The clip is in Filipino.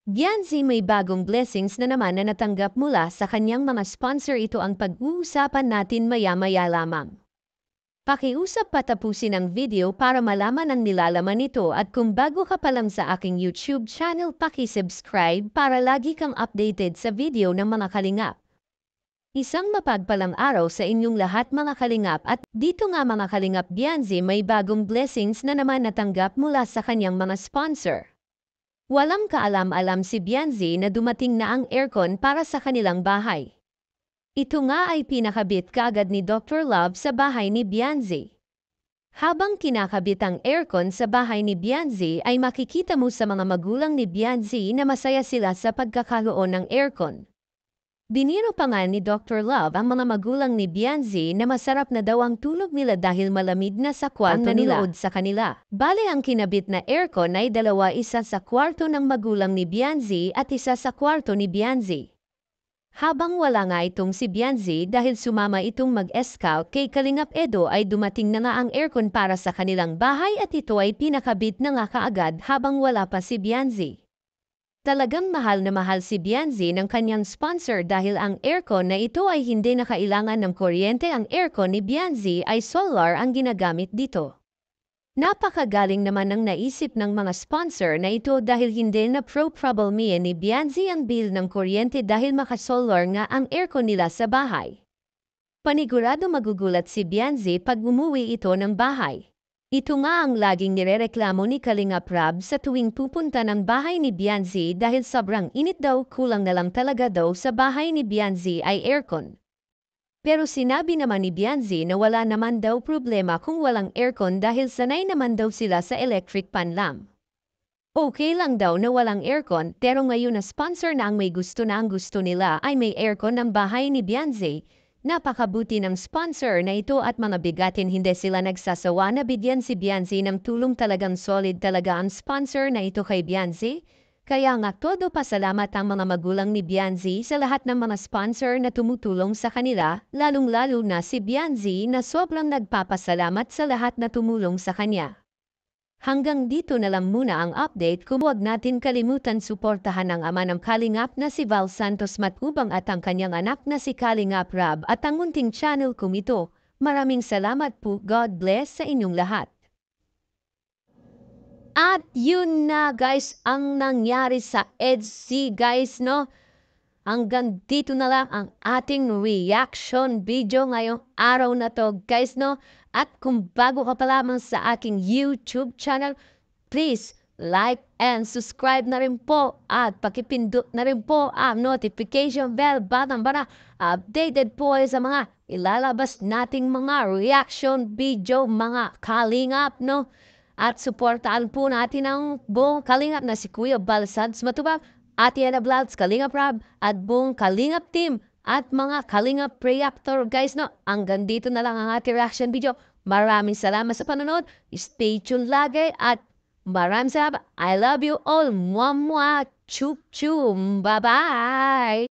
Bianzi may bagong blessings na naman na natanggap mula sa kanyang mga sponsor. Ito ang pag-uusapan natin maya-maya lamang. Pakiusap patapusin ang video para malaman ang nilalaman nito at kung bago ka pa lang sa aking YouTube channel, paki-subscribe para lagi kang updated sa video ng mga kalingap. Isang mapagpalang araw sa inyong lahat mga kalingap, at dito nga mga kalingap, Bianzi may bagong blessings na naman natanggap mula sa kanyang mga sponsor. Walang kaalam-alam si Bianzi na dumating na ang aircon para sa kanilang bahay. Ito nga ay pinakabit kaagad ni Dr. Love sa bahay ni Bianzi. Habang kinakabit ang aircon sa bahay ni Bianzi ay makikita mo sa mga magulang ni Bianzi na masaya sila sa pagkakaroon ng aircon. Biniro pa nga ni Dr. Love ang mga magulang ni Bianzi na masarap na daw ang tulog nila dahil malamig na sa kwarto nila. Sa kanila. Bale ang kinabit na aircon ay dalawa, isa sa kwarto ng magulang ni Bianzi at isa sa kwarto ni Bianzi. Habang wala nga itong si Bianzi dahil sumama itong mag-scout kay Kalingap Edo, ay dumating na nga ang aircon para sa kanilang bahay at ito ay pinakabit na nga kaagad habang wala pa si Bianzi. Talagang mahal na mahal si Bianzi ng kanyang sponsor dahil ang aircon na ito ay hindi na kailangan ng kuryente. Ang aircon ni Bianzi ay solar ang ginagamit dito. Napakagaling naman ang naisip ng mga sponsor na ito dahil hindi na problemahin ni Bianzi ang bill ng kuryente dahil makasolar nga ang aircon nila sa bahay. Panigurado magugulat si Bianzi pag umuwi ito ng bahay. Ito nga ang laging nirereklamo ni Kalingap Rab sa tuwing pupunta ng bahay ni Bianzi dahil sobrang init daw, kulang na lang talaga daw sa bahay ni Bianzi ay aircon. Pero sinabi naman ni Bianzi na wala naman daw problema kung walang aircon dahil sanay naman daw sila sa electric pan lamp. Okay lang daw na walang aircon, pero ngayon na sponsor na ang may gusto na ang gusto nila ay may aircon ng bahay ni Bianzi. Napakabuti ng sponsor na ito at mga bigatin hindi sila nagsasawa na bigyan si Bianzi ng tulong. Talagang solid talaga ang sponsor na ito kay Bianzi. Kaya nga todo pasalamat ang mga magulang ni Bianzi sa lahat ng mga sponsor na tumutulong sa kanila, lalong-lalo na si Bianzi na sobrang nagpapasalamat sa lahat na tumulong sa kanya. Hanggang dito na lang muna ang update ko. Huwag natin kalimutan suportahan ang ama ng Kalingap na si Val Santos Matubang at ang kanyang anak na si Kalingap Rab at ang munting channel kong ito. Maraming salamat po. God bless sa inyong lahat. At yun na guys ang nangyari sa EDC guys, no? Hanggang dito na lang ang ating reaction video ngayong araw na to guys, no? At kung bago ka pa lamang sa aking YouTube channel, please like and subscribe na rin po at pakipindot na rin po ang notification bell button para updated po sa mga ilalabas nating mga reaction video mga kalingap, no? At suportaan po natin ang buong kalingap na si Kuya Val Santos Matubang, Ate Ana Vlogs, Kalingap Rab, at buong Kalingap team at mga Kalingap Reactor guys, no? Hanggang dito na lang ang ating reaction video. Maraming salamat sa panonood. Stay tuned lagi at maraming salamat. I love you all. Mwah mwah. Chup chum. Bye bye.